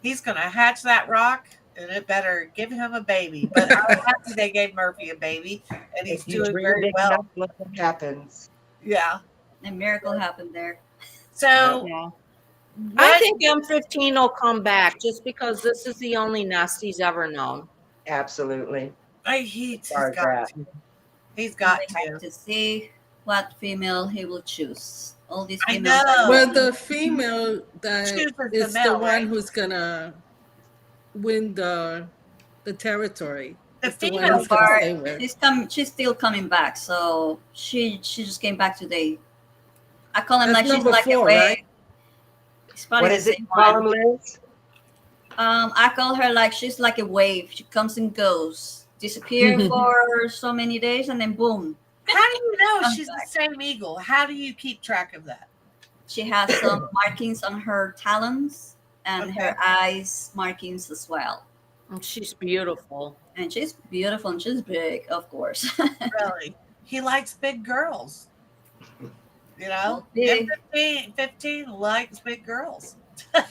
He's going to hatch that rock, and it better give him a baby. But I'm happy they gave Murphy a baby, and he's doing very well. Look what happens. Yeah. A miracle happened there. So Yeah. I think M15 will come back just because this is the only nest he's ever known. Absolutely. He's got to see what female he will choose. All these I females. know. Well, the female that Chooses is the male, the one right? who's gonna win the territory. The It's the one female who's gonna Barb, stay with. she's still coming back. So she just came back today. I call him That's like she's number like a 4, wave. right? It's probably What the is it same you call one. them, Liz? I call her like she's like a wave. She comes and goes, disappear for so many days, and then boom. How do you know Comes she's the back. same eagle? How do you keep track of that? She has some markings on her talons and her eyes markings as well. And she's beautiful. And she's beautiful and she's big, of course. Really? He likes big girls. You know? Big. 15 likes big girls. I'm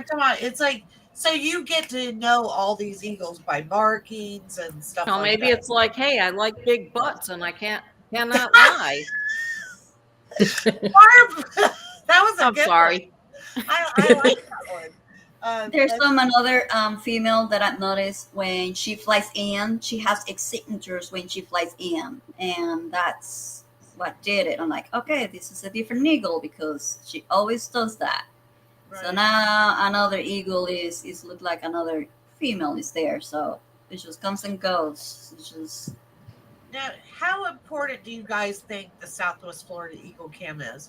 talking about, it's like, so you get to know all these eagles by markings and stuff So like maybe that. it's like, hey, I like big butts and I cannot lie. Barb, that was a I'm good sorry. one. I like that one. There's another female that I've noticed when she flies in, she has signatures when she flies in, and that's what did it. I'm like, okay, this is a different eagle because she always does that. So Right. now another eagle is look like another female is there. So it just comes and goes. It's just Now, how important do you guys think the Southwest Florida Eagle Cam is?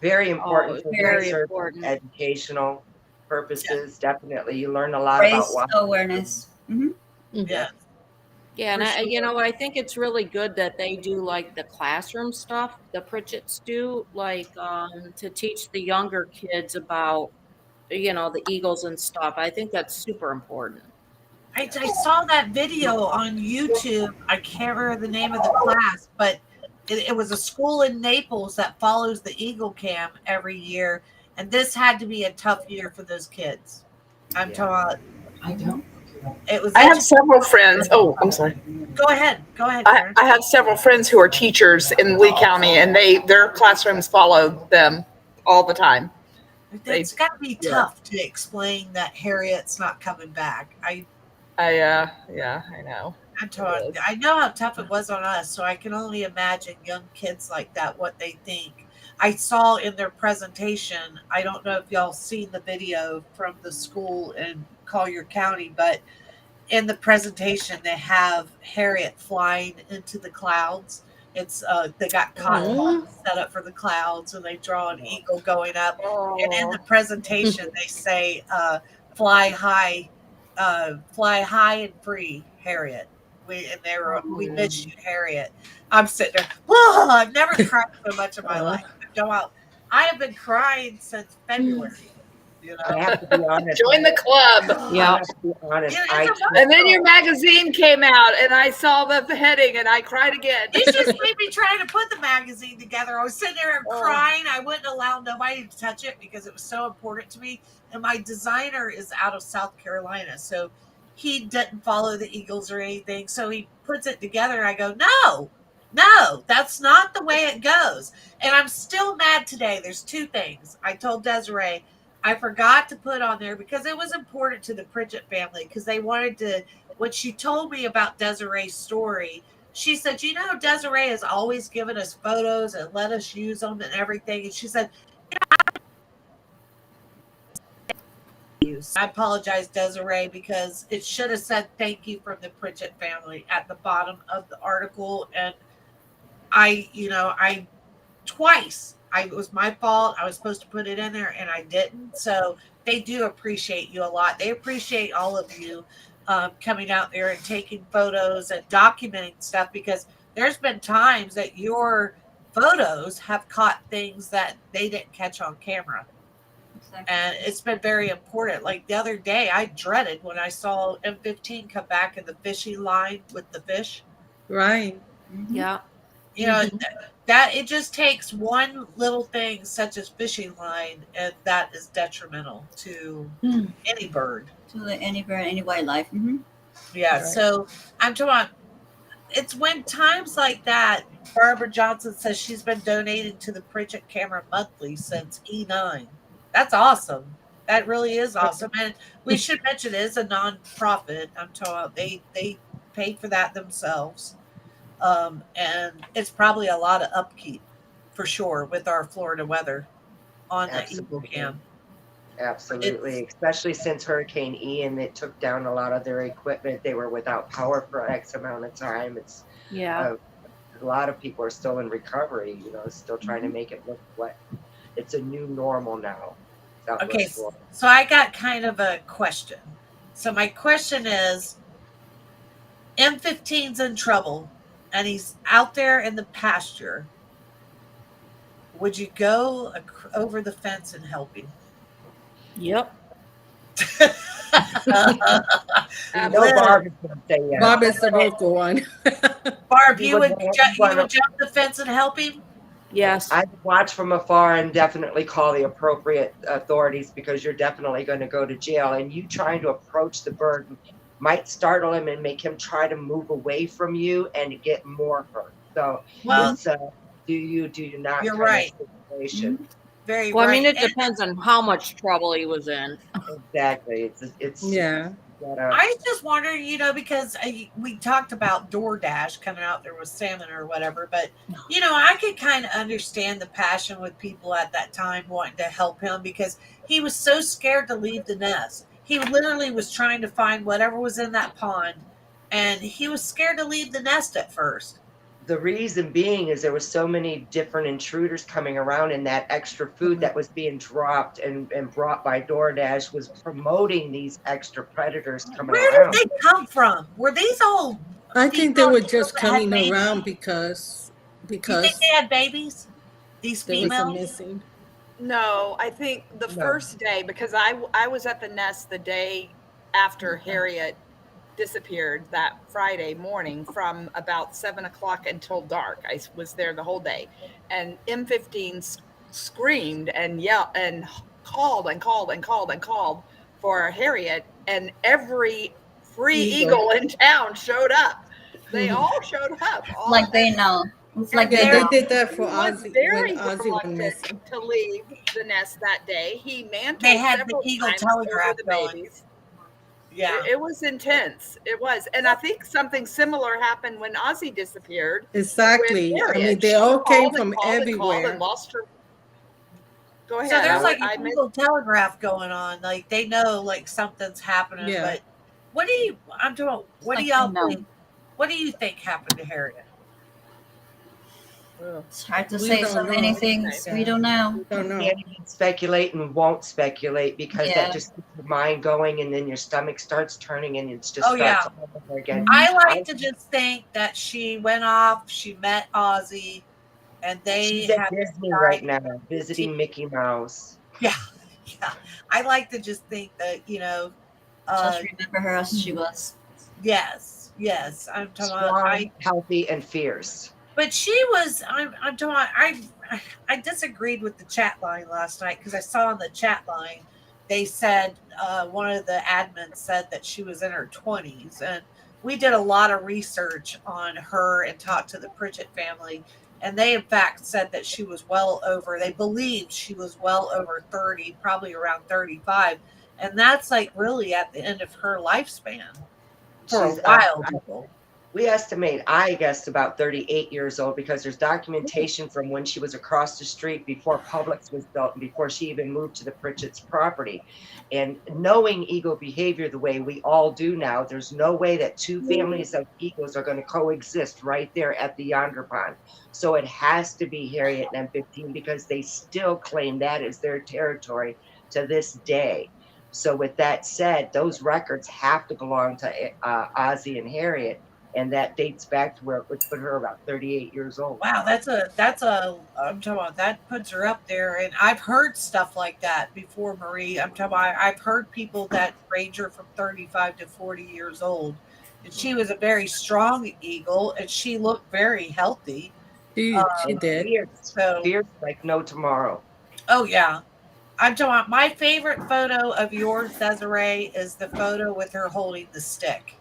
Very important for very research, important. educational purposes. Definitely, you learn a lot raise about why. awareness. Hmm. Yeah. Yeah, and For I, sure. I think it's really good that they do like the classroom stuff. The Pritchetts do like to teach the younger kids about, the eagles and stuff. I think that's super important. I saw that video on YouTube. I can't remember the name of the class, but it was a school in Naples that follows the Eagle Cam every year. And this had to be a tough year for those kids. I'm Yeah. talking it was. I have several friends. Oh, I'm sorry. Go ahead, I, Karen. I have several friends who are teachers in Lee County, and their classrooms follow them all the time. It's got to be yeah. tough to explain that Harriet's not coming back. Yeah, I know. I know how tough it was on us, so I can only imagine young kids like that, what they think. I saw in their presentation, I don't know if y'all seen the video from the school in Collier County, but in the presentation, they have Harriet flying into the clouds. It's they got cotton set up for the clouds, and they draw an eagle going up. And in the presentation, they say, "Fly high and free, Harriet." We miss you, Harriet. I'm sitting there. Whoa! I've never cried so much in my life. I have been crying since February. I have to be honest. Join the club. I have to be honest. And then your magazine came out, and I saw the heading, and I cried again. You just made me try to put the magazine together. I was sitting there crying. I wouldn't allow nobody to touch it because it was so important to me. And my designer is out of South Carolina, so he didn't follow the Eagles or anything. So he puts it together, and I go, no, that's not the way it goes. And I'm still mad today. There's two things. I told Desiree, I forgot to put on there because it was important to the Pritchett family because they wanted to, when she told me about Desiree's story, she said, Desiree has always given us photos and let us use them and everything. And she said, I apologize, Desiree, because it should have said thank you from the Pritchett family at the bottom of the article. And it was my fault. I was supposed to put it in there and I didn't. So they do appreciate you a lot. They appreciate all of you coming out there and taking photos and documenting stuff because there's been times that your photos have caught things that they didn't catch on camera. Exactly. And it's been very important. Like the other day, I dreaded when I saw M15 come back in the fishing line with the fish. Right. Mm-hmm. Yeah. That it just takes one little thing such as fishing line, and that is detrimental to any bird. Any bird, any wildlife. Mm-hmm. Yeah, right. So I'm talking. It's when times like that. Barbara Johnson says she's been donating to the Pritchett Camera monthly since E9. That's awesome. That really is awesome, and we should mention it is a non-profit. I'm talking. They pay for that themselves. And it's probably a lot of upkeep for sure with our Florida weather on the Eagle Cam. Absolutely. Especially since Hurricane Ian, it took down a lot of their equipment. They were without power for X amount of time. A lot of people are still in recovery, still trying to make it look like it's a new normal now. Okay. So I got kind of a question. So my question is, M15's in trouble. And he's out there in the pasture. Would you go over the fence and help him? Yep. Barb is going to say yes. Barb is the vocal one. Barb, you would jump the fence and help him? Yes. I'd watch from afar and definitely call the appropriate authorities because you're definitely going to go to jail. And you trying to approach the bird might startle him and make him try to move away from you and get more hurt. So, do you not? You're right. Situation. very Well, I mean, right. it depends on how much trouble he was in. Exactly. It's Yeah. I was just wondering, because we talked about DoorDash coming out there with salmon or whatever, but I could kind of understand the passion with people at that time wanting to help him because he was so scared to leave the nest. He literally was trying to find whatever was in that pond, and he was scared to leave the nest at first. the reason being is there was so many different intruders coming around, and that extra food that was being dropped and brought by DoorDash was promoting these extra predators coming Where did around. they come from? Were these all I think they female were eagles just that had coming babies? around because You think they had babies? These there was a females? missing. No, I think the No. first day, because I was at the nest the day after Harriet disappeared that Friday morning from about 7 o'clock until dark. I was there the whole day, and M15 screamed and yelled and called and called and called and called for Harriet, and every free eagle in town showed up. They all showed up. All Like they know. It's like Yeah, they they know. did that for He was Ozzy when very Ozzy went reluctant missing. to leave the nest that day. He mantled They had the several Eagle times telegraph over the going. babies. Yeah. It was intense. It was. And I think something similar happened when Ozzy disappeared. Exactly. With I mean, Harriet. they She all came called and from called and called everywhere. and lost her. Go ahead. So there's like I an missed. Eagle telegraph going on. Like they know like something's happening. Yeah. But what do you? I'm doing. What do Like y'all they know. think? What do you think happened to Harriet? It's hard to We say don't so know. many things. Yeah. We don't know. We don't know. Can't even speculate and won't speculate because Yeah. that just gets your mind going, and then your stomach starts turning, and it's just Oh, yeah. starts all over again. I like to just think that she went off. She met Ozzy, and they She's at had Disney this right guy- now, visiting Mickey Mouse. Yeah, yeah. I like to just think that Just remember her as she was. yes. I'm talking about. Strong, healthy, and fierce. But she was. I'm talking about. I disagreed with the chat line last night because I saw on the chat line they said one of the admins said that she was in her 20s, and we did a lot of research on her and talked to the Pritchett family, and they in fact said that she was well over. They believed she was well over 30, probably around 35, and that's like really at the end of her lifespan for She's a while. People. We estimate, I guessed about 38 years old because there's documentation from when she was across the street before Publix was built and before she even moved to the Pritchett's property. And knowing eagle behavior the way we all do now, there's no way that two families of eagles are going to coexist right there at the Yonder Pond. So it has to be Harriet and M15 because they still claim that as their territory to this day. So with that said, those records have to belong to Ozzy and Harriet. And that dates back to where it would put her about 38 years old. Wow, that's I'm talking about that puts her up there, and I've heard stuff like that before, Marie. I'm talking about I've heard people that range her from 35 to 40 years old, and she was a very strong eagle, and she looked very healthy. She did. Fierce, So, fierce like no tomorrow. oh yeah, I'm talking about my favorite photo of yours, Desiree, is the photo with her holding the stick.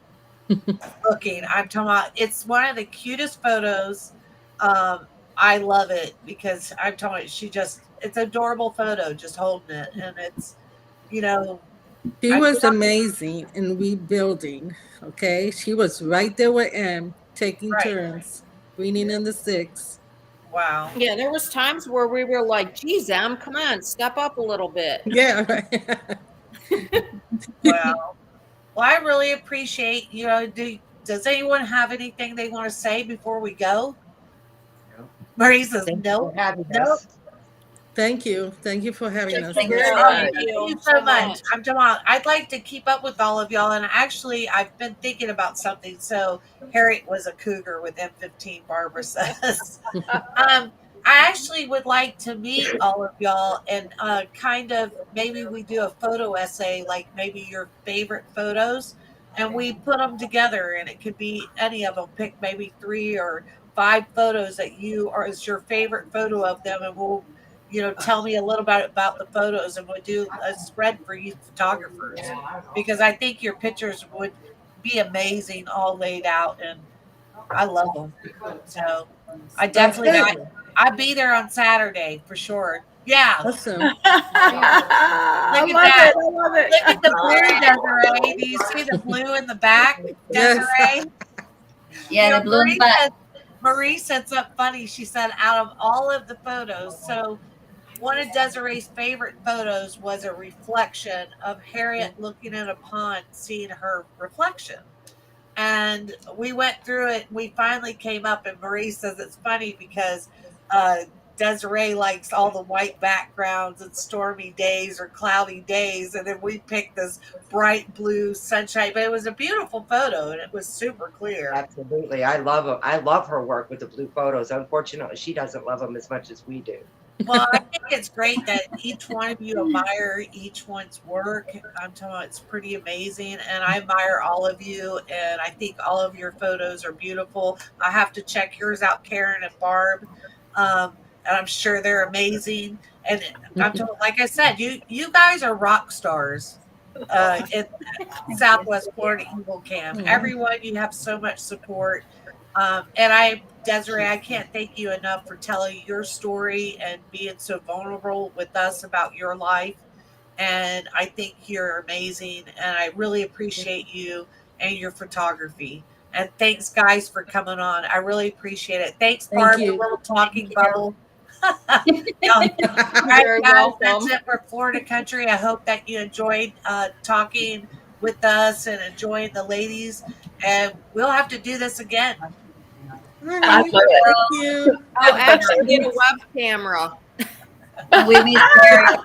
Looking, I'm talking about it's one of the cutest photos. I love it because I'm talking about it's an adorable photo just holding it, and it's She was amazing in rebuilding. Okay, she was right there with M, taking Right. turns, bringing in the sticks. wow. Yeah, there was times where we were like, geez, Em, come on, step up a little bit. Yeah, right. Wow. Well, I really appreciate does anyone have anything they want to say before we go? No. Marie says Thank you no. for having Nope. us. Thank you for having us. Thank you Very so much. much. Thank you so much. I'm talking about, I'd like to keep up with all of y'all, and actually, I've been thinking about something. So, Harriet was a cougar with M15, Barbara says. I actually would like to meet all of y'all and kind of maybe we do a photo essay, like maybe your favorite photos, and we put them together, and it could be any of them. Pick maybe 3 or 5 photos that is your favorite photo of them, and we'll tell me a little bit about the photos, and we'll do a spread for you photographers because I think your pictures would be amazing, all laid out, and I love them. So I definitely, I'd be there on Saturday for sure. Yeah. Awesome. I Look love at that. it. I love it. Look at the blue, Desiree. Do you see the blue in the back, Yes. Desiree? Yeah, the blue in the back. Marie said something funny. She said, out of all of the photos, so one of Desiree's favorite photos was a reflection of Harriet looking in a pond, seeing her reflection. And we went through it. And we finally came up, and Marie says it's funny because Desiree likes all the white backgrounds and stormy days or cloudy days, and then we picked this bright blue sunshine. But it was a beautiful photo, and it was super clear. Absolutely. I love them. I love her work with the blue photos. Unfortunately, she doesn't love them as much as we do. Well, I think it's great that each one of you admire each one's work. I'm telling you, it's pretty amazing. And I admire all of you. And I think all of your photos are beautiful. I have to check yours out, Karen and Barb. And I'm sure they're amazing. And I'm telling, like I said, you guys are rock stars in Southwest Florida Eagle Camp. Everyone, you have so much support. And Desiree, I can't thank you enough for telling your story and being so vulnerable with us about your life. And I think you're amazing. And I really appreciate you and your photography. And thanks, guys, for coming on. I really appreciate it. Thanks, Thank Barb, you. the little talking bubble. You're very Guys, that's welcome. it for Florida Country. I hope that you enjoyed talking with us and enjoying the ladies. And we'll have to do this again. I love it. Thank you. I'll actually get a web camera. We miss Harriet.